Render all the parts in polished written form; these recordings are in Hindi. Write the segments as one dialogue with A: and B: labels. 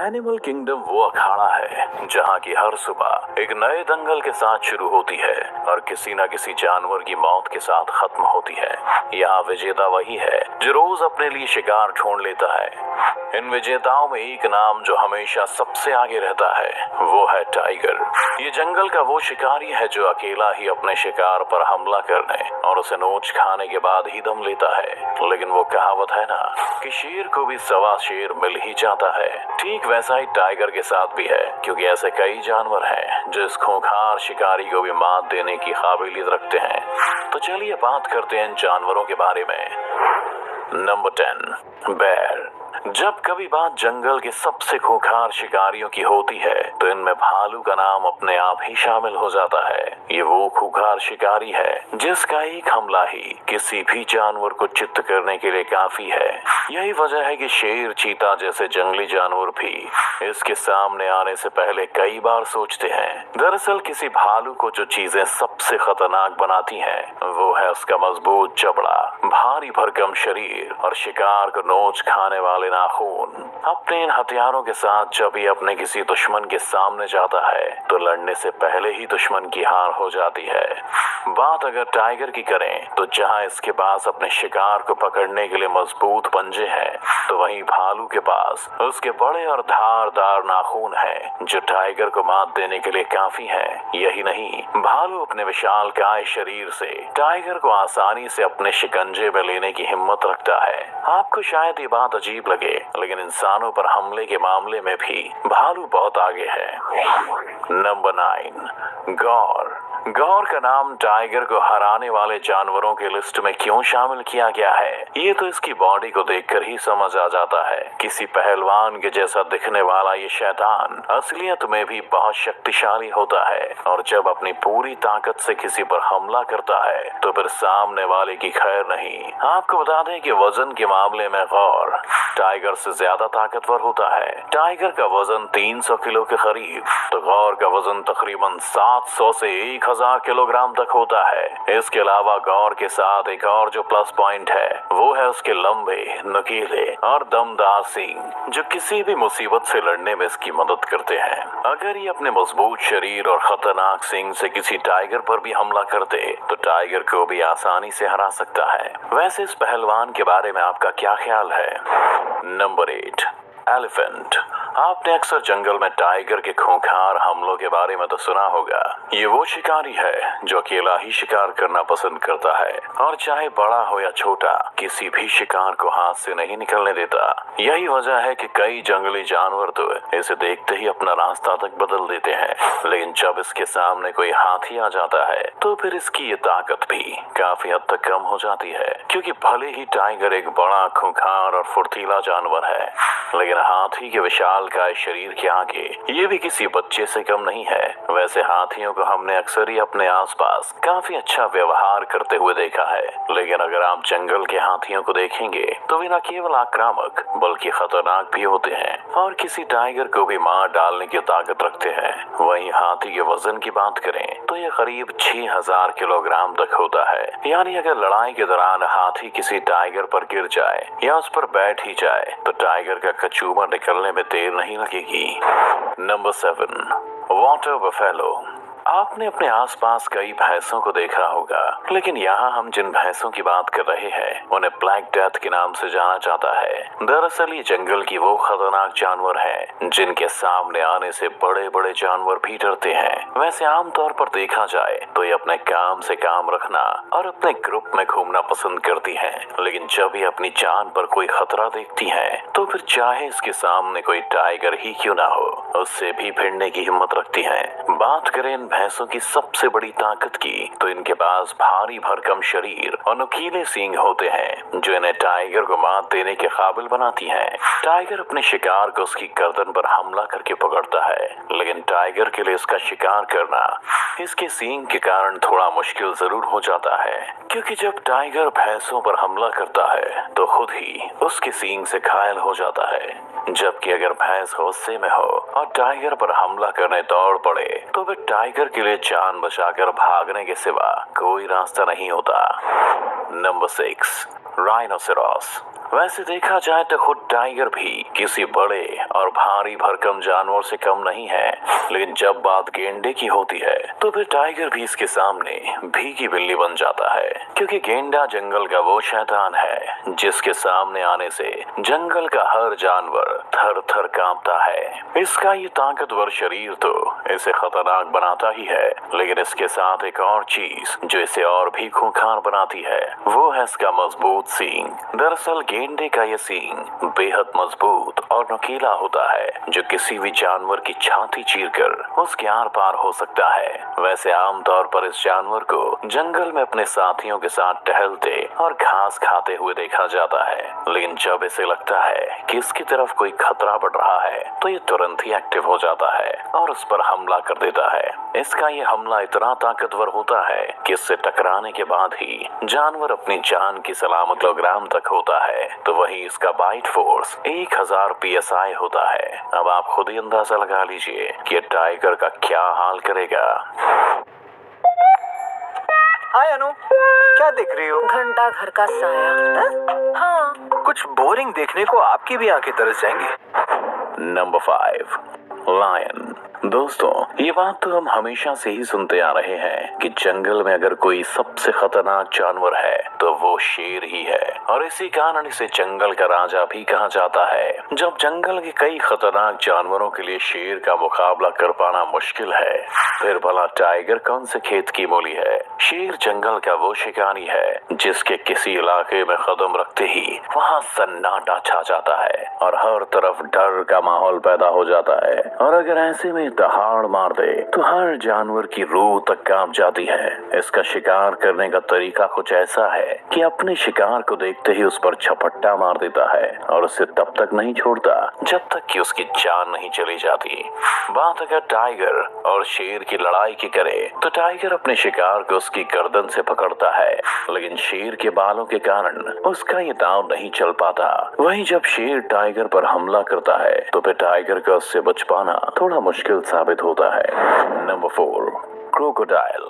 A: एनिमल किंगडम वो अखाड़ा है जहाँ की हर सुबह एक नए दंगल के साथ शुरू होती है और किसी न किसी जानवर की मौत के साथ खत्म होती है। यहाँ विजेता वही है जो रोज अपने लिए शिकार ढूंढ लेता है। इन विजेताओं में एक नाम जो हमेशा सबसे आगे रहता है वो है टाइगर। ये जंगल का वो शिकारी है जो अकेला ही अपने शिकार पर हमला करने और उसे नोच खाने के बाद ही दम लेता है। लेकिन वो कहावत है ना कि शेर को भी सवा शेर मिल ही जाता है, ठीक वैसा ही टाइगर के साथ भी है, क्योंकि ऐसे कई जानवर हैं जो इस खूंखार शिकारी को भी मात देने की काबिलियत रखते हैं। तो चलिए बात करते हैं इन जानवरों के बारे में। नंबर 10, बेर। जब कभी बात जंगल के सबसे खूंखार शिकारियों की होती है तो इनमें भालू का नाम अपने आप ही शामिल हो जाता है। ये वो खूंखार शिकारी है जिसका एक हमला ही किसी भी जानवर को चित्त करने के लिए काफी है। यही वजह है कि शेर, चीता जैसे जंगली जानवर भी इसके सामने आने से पहले कई बार सोचते हैं। दरअसल किसी भालू को जो चीजें सबसे खतरनाक बनाती हैं वो है उसका मजबूत जबड़ा, भारी भरकम शरीर और शिकार को नोच खाने वाले नाखून। अपने इन हथियारों के साथ जब ये अपने किसी दुश्मन के सामने जाता है तो लड़ने से पहले ही दुश्मन की हार हो जाती है। बात अगर टाइगर की करें तो जहां इसके पास अपने शिकार को पकड़ने के लिए मजबूत पंजे हैं, तो वहीं भालू के पास उसके बड़े और धारदार नाखून हैं जो टाइगर को मात देने के लिए काफी हैं। यही नहीं, भालू अपने विशालकाय शरीर से टाइगर को आसानी से अपने शिकंजे में लेने की हिम्मत रखता है। आपको शायद ये बात अजीब लगे, लेकिन इंसानों पर हमले के मामले में भी भालू बहुत आगे है। नंबर 9, गौर। गौर का नाम टाइगर को हराने वाले जानवरों के लिस्ट में क्यों शामिल किया गया है, ये तो इसकी बॉडी को देखकर ही समझ आ जाता है। किसी पहलवान के जैसा दिखने वाला ये शैतान असलियत में भी बहुत शक्तिशाली होता है और जब अपनी पूरी ताकत से किसी पर हमला करता है तो फिर सामने वाले की खैर नहीं। आपको बता दें कि वजन के मामले में गौर टाइगर से ज्यादा ताकतवर होता है। टाइगर का वजन 300 किलो के करीब, तो गौर का वजन तकरीबन 700 से 1000 किलोग्राम तक होता है। इसके अलावा गौर के साथ एक और जो प्लस पॉइंट है वो है उसके लंबे, नुकीले और दमदार सींग, जो किसी भी मुसीबत से लड़ने में इसकी मदद करते हैं। अगर ये अपने मजबूत शरीर और खतरनाक सींग से किसी टाइगर पर भी हमला कर दे तो टाइगर को भी आसानी से हरा सकता है। वैसे इस पहलवान के बारे में आपका क्या ख्याल है? Number 8, elephant. आपने अक्सर जंगल में टाइगर के खूंखार हमलों के बारे में तो सुना होगा। ये वो शिकारी है जो अकेला ही शिकार करना पसंद करता है और चाहे बड़ा हो या छोटा किसी भी शिकार को हाथ से नहीं निकलने देता। यही वजह है कि कई जंगली जानवर तो इसे देखते ही अपना रास्ता तक बदल देते हैं, लेकिन जब इसके सामने कोई हाथी आ जाता है तो फिर इसकी ये ताकत भी काफी हद तक कम हो जाती है, क्योंकि भले ही टाइगर एक बड़ा, खूंखार और फुर्तीला जानवर है, लेकिन हाथी के विशालकाय शरीर के आगे ये भी किसी बच्चे से कम नहीं है। वैसे हाथियों को हमने अक्सर ही अपने आसपास काफी अच्छा व्यवहार करते हुए देखा है, लेकिन अगर आप जंगल के हाथियों को देखेंगे तो वे न केवल आक्रामक बल्कि खतरनाक भी होते हैं और किसी टाइगर को भी मार डालने की ताकत रखते हैं। वहीं हाथी के वजन की बात करें तो ये करीब 6000 किलोग्राम तक होता है। यानी अगर लड़ाई के दौरान हाथी किसी टाइगर पर गिर जाए या उस पर बैठ ही जाए तो टाइगर का कचूमर निकलने में देर नहीं लगेगी। Number 7, water buffalo. आपने अपने आसपास कई भैंसों को देखा होगा, लेकिन यहाँ हम जिन भैंसों की बात कर रहे हैं उन्हें ब्लैक डेथ के नाम से जाना जाता है। दरअसल ये जंगल की वो खतरनाक जानवर हैं जिनके सामने आने से बड़े बड़े जानवर भी डरते हैं। वैसे आमतौर पर देखा जाए तो ये अपने काम से काम रखना और अपने ग्रुप में घूमना पसंद करती हैं, लेकिन जब ये अपनी जान पर कोई खतरा देखती हैं तो फिर चाहे इसके सामने कोई टाइगर ही क्यों ना हो, उससे भी भिड़ने की हिम्मत रखती हैं। बात करें इन भैंसों की सबसे बड़ी ताकत की तो इनके पास भारी भरकम शरीर और नुकीले सींग होते हैं जो इन्हें टाइगर को मात देने के काबिल बनाती हैं। टाइगर अपने शिकार को उसकी गर्दन पर हमला करके पकड़ता है, लेकिन टाइगर के लिए इसका शिकार करना इसके सींग के कारण थोड़ा मुश्किल जरूर हो जाता है, क्योंकि जब टाइगर भैंसों पर हमला करता है तो खुद ही उसके सींग से घायल हो जाता है। जबकि अगर भैंस गुस्से में हो और टाइगर पर हमला करने दौड़ पड़े तो फिर टाइगर के लिए जान बचाकर भागने के सिवा कोई रास्ता नहीं होता। Number 6, rhinoceros. वैसे देखा जाए तो खुद टाइगर भी किसी बड़े और भारी भरकम जानवर से कम नहीं है, लेकिन जब बात गेंडे की होती है तो फिर टाइगर भी इसके सामने भीगी बिल्ली बन जाता है, क्योंकि गेंडा जंगल का वो शैतान है जिसके सामने आने से जंगल का हर जानवर थर थर कांपता है। इसका ये ताकतवर शरीर तो इसे खतरनाक बनाता ही है, लेकिन इसके साथ एक और चीज जो इसे और भी खूंखार बनाती है वो है इसका मजबूत सींग। दरअसल गेंडे का ये सींग बेहद मजबूत और नुकीला होता है जो किसी भी जानवर की छाती चीरकर उसके आर पार हो सकता है। वैसे आमतौर पर इस जानवर को जंगल में अपने साथियों के साथ टहलते और घास खाते हुए देखा जाता है, लेकिन जब इसे लगता है कि इसकी तरफ कोई खतरा बढ़ रहा है तो ये तुरंत ही एक्टिव हो जाता है और उस पर हमला कर देता है। इसका ये हमला इतना ताकतवर होता है कि इससे टकराने के बाद ही जानवर अपनी जान की सलामत किलोग्राम तक होता है, तो वहीं इसका बाइट फोर्स 1000 PSI होता है। अब आप खुद ही अंदाजा लगा लीजिए कि टाइगर का क्या हाल करेगा।
B: हाय अनु, क्या देख रही हो?
C: घंटा घर का साया। हाँ।
B: कुछ बोरिंग देखने को आपकी भी आंखें तरस जाएंगी।
A: Number 5, lion. दोस्तों, ये बात तो हम हमेशा से ही सुनते आ रहे हैं कि जंगल में अगर कोई सबसे खतरनाक जानवर है तो वो शेर ही है, और इसी कारण इसे जंगल का राजा भी कहा जाता है। जब जंगल के कई खतरनाक जानवरों के लिए शेर का मुकाबला कर पाना मुश्किल है, फिर भला टाइगर कौन से खेत की मूली है। शेर जंगल का वो शिकारी है जिसके किसी इलाके में कदम रखते ही वहाँ सन्नाटा छा जाता है और हर तरफ डर का माहौल पैदा हो जाता है, और अगर ऐसे में दहाड़ मार दे तो हर जानवर की रूह तक कांप जाती है। इसका शिकार करने का तरीका कुछ ऐसा है कि अपने शिकार को देखते ही उस पर झपट्टा मार देता है और उसे तब तक नहीं छोड़ता जब तक कि उसकी जान नहीं चली जाती। बात अगर टाइगर और शेर की लड़ाई की करे तो टाइगर अपने शिकार को उसकी गर्दन से पकड़ता है, लेकिन शेर के बालों के कारण उसका ये दांव नहीं चल पाता। वहीं जब शेर टाइगर पर हमला करता है तो फिर टाइगर का उससे बच पाना थोड़ा मुश्किल साबित होता है। Number 4, crocodile.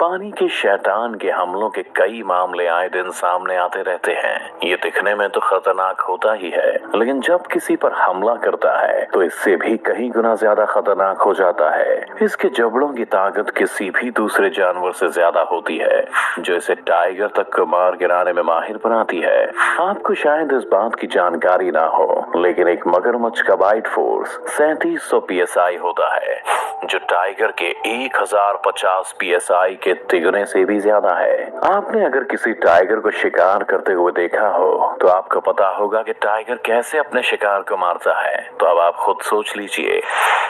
A: पानी के शैतान के हमलों के कई मामले आए दिन सामने आते रहते हैं। ये दिखने में तो खतरनाक होता ही है, लेकिन जब किसी पर हमला करता है तो इससे भी कई गुना ज्यादा खतरनाक हो जाता है। इसके जबड़ों की ताकत किसी भी दूसरे जानवर से ज्यादा होती है, जो इसे टाइगर तक को मार गिराने में माहिर बनाती है। आपको शायद इस बात की जानकारी ना हो, लेकिन एक मगरमच्छ का बाइट फोर्स 3700 PSI होता है, जो टाइगर के 1050 PSI के तिगुने से भी ज्यादा है। आपने अगर किसी टाइगर को शिकार करते हुए देखा हो तो आपको पता होगा कि टाइगर कैसे अपने शिकार को मारता है। तो अब आप खुद सोच लीजिए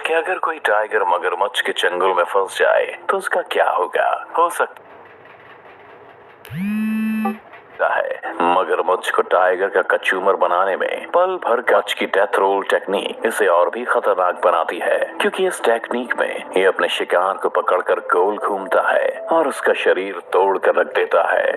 A: कि अगर कोई टाइगर मगरमच्छ के चंगुल में फंस जाए तो उसका क्या होगा। हो सकता है मगरमच्छ को टाइगर का कचूमर बनाने में पल भर कच की डेथ रोल टेक्निक इसे और भी खतरनाक बनाती है, क्योंकि इस टेक्निक में ये अपने शिकार को पकड़कर गोल घूमता है और उसका शरीर तोड़ कर रख देता है।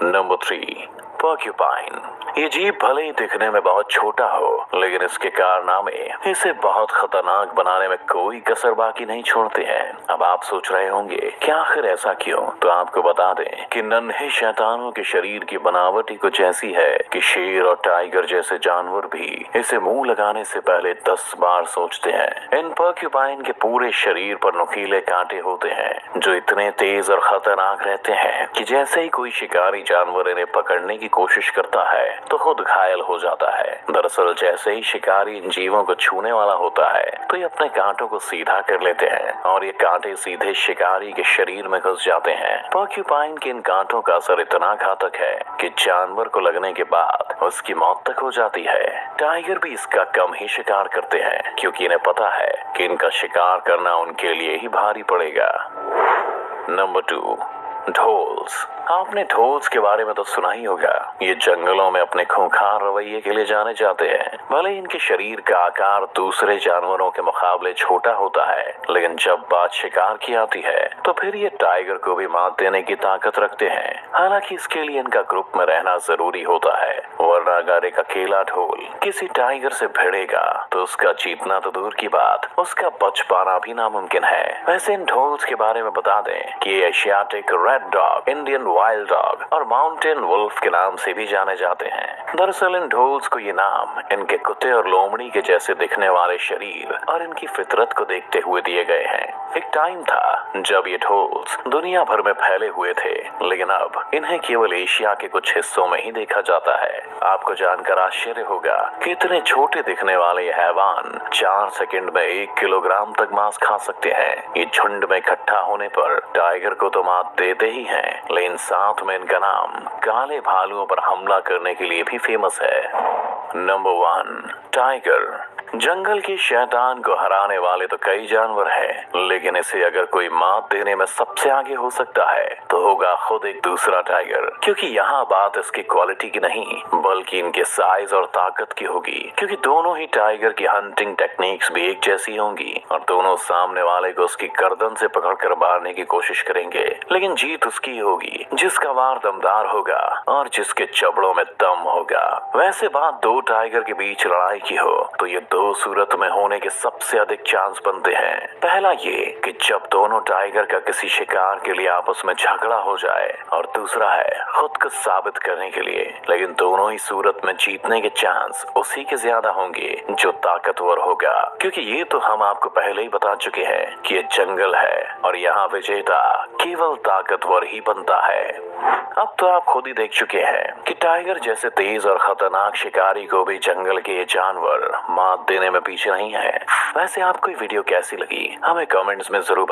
A: Number 3, porcupine. ये जीव भले ही दिखने में बहुत छोटा हो, लेकिन इसके कारनामे इसे बहुत खतरनाक बनाने में कोई कसर बाकी नहीं छोड़ते हैं। अब आप सोच रहे होंगे कि आखिर ऐसा क्यों, तो आपको बता दें कि नन्हे शैतानों के शरीर की बनावट ही कुछ ऐसी है कि शेर और टाइगर जैसे जानवर भी इसे मुंह लगाने से पहले 10 बार सोचते हैं। इन पोर्क्यूपाइन के पूरे शरीर पर नुकीले कांटे होते हैं जो इतने तेज और खतरनाक रहते हैं कि जैसे ही कोई शिकारी जानवर इन्हें पकड़ने की कोशिश करता है तो खुद घायल हो जाता है। दरअसल जैसे ही शिकारी इन जीवों को छूने वाला होता है तो ये अपने कांटों को सीधा कर लेते हैं और ये कांटे सीधे शिकारी के शरीर में घुस जाते हैं। पोर्क्यूपाइन के इन कांटों का असर इतना घातक है कि जानवर को लगने के बाद उसकी मौत तक हो जाती है। टाइगर भी इसका कम ही शिकार करते हैं, क्योंकि इन्हें पता है कि इनका शिकार करना उनके लिए ही भारी पड़ेगा। नंबर 2, ढोल्स। आपने ढोल्स के बारे में तो सुना ही होगा। ये जंगलों में अपने खूंखार रवैये के लिए जाने जाते हैं। भले इनके शरीर का आकार दूसरे जानवरों के मुकाबले छोटा होता है, लेकिन जब बात शिकार की आती है तो फिर ये टाइगर को भी मात देने की ताकत रखते हैं। हालांकि इसके लिए इनका ग्रुप में रहना जरूरी होता है, वरना अगर एक अकेला ढोल किसी टाइगर से भिड़ेगा तो उसका जीतना तो दूर की बात, उसका बच पाना भी नामुमकिन है। वैसे इन ढोल्स के बारे में बता दें कि Asiatic red dog, Indian wild dog और माउंटेन वुल्फ के नाम से भी जाने जाते हैं। दरअसल इन ढोल्स को ये नाम इनके कुत्ते और लोमड़ी के जैसे दिखने वाले शरीर और इनकी फितरत को देखते हुए दिए गए हैं। एक टाइम था जब ये ढोल्स दुनिया भर में फैले हुए थे, लेकिन अब इन्हें केवल एशिया के कुछ हिस्सों में ही देखा जाता है। आपको जानकर आश्चर्य होगा कि इतने छोटे दिखने वाले ये हैवान 4 सेकंड में 1 किलोग्राम तक मांस खा सकते हैं। ये झुंड में इकट्ठा होने पर टाइगर को तो मात देते ही हैं, लेकिन साथ में इनका नाम काले भालुओं पर हमला करने के लिए भी फेमस है। Number 1, tiger. जंगल की शैतान को हराने वाले तो कई जानवर हैं, लेकिन इसे अगर कोई मात देने में सबसे आगे हो सकता है तो होगा खुद एक दूसरा टाइगर। क्योंकि यहाँ बात इसकी क्वालिटी की नहीं बल्कि इनके साइज और ताकत की होगी। क्योंकि दोनों ही टाइगर की हंटिंग टेक्निक्स भी एक जैसी होंगी और दोनों सामने वाले को उसकी गर्दन से पकड़कर मारने की कोशिश करेंगे, लेकिन जीत उसकी होगी जिसका वार दमदार होगा और जिसके चबड़ों में दम होगा। वैसे बात दो टाइगर के बीच लड़ाई की हो तो ये दो सूरत में होने के सबसे अधिक चांस बनते हैं। पहला ये कि जब दोनों टाइगर का किसी शिकार के लिए आपस में झगड़ा हो जाए, और दूसरा है खुद को साबित करने के लिए। लेकिन दोनों ही सूरत में जीतने के चांस उसी के ज्यादा होंगे जो ताकतवर होगा, क्योंकि ये तो हम आपको पहले ही बता चुके हैं कि ये जंगल है और यहाँ विजेता केवल ताकतवर ही बनता है। अब तो आप खुद ही देख चुके हैं कि टाइगर जैसे तेज और खतरनाक शिकारी को भी जंगल के ये जानवर मात देने में पीछे नहीं है। वैसे आपको ये वीडियो कैसी लगी हमें कमेंट्स में जरूर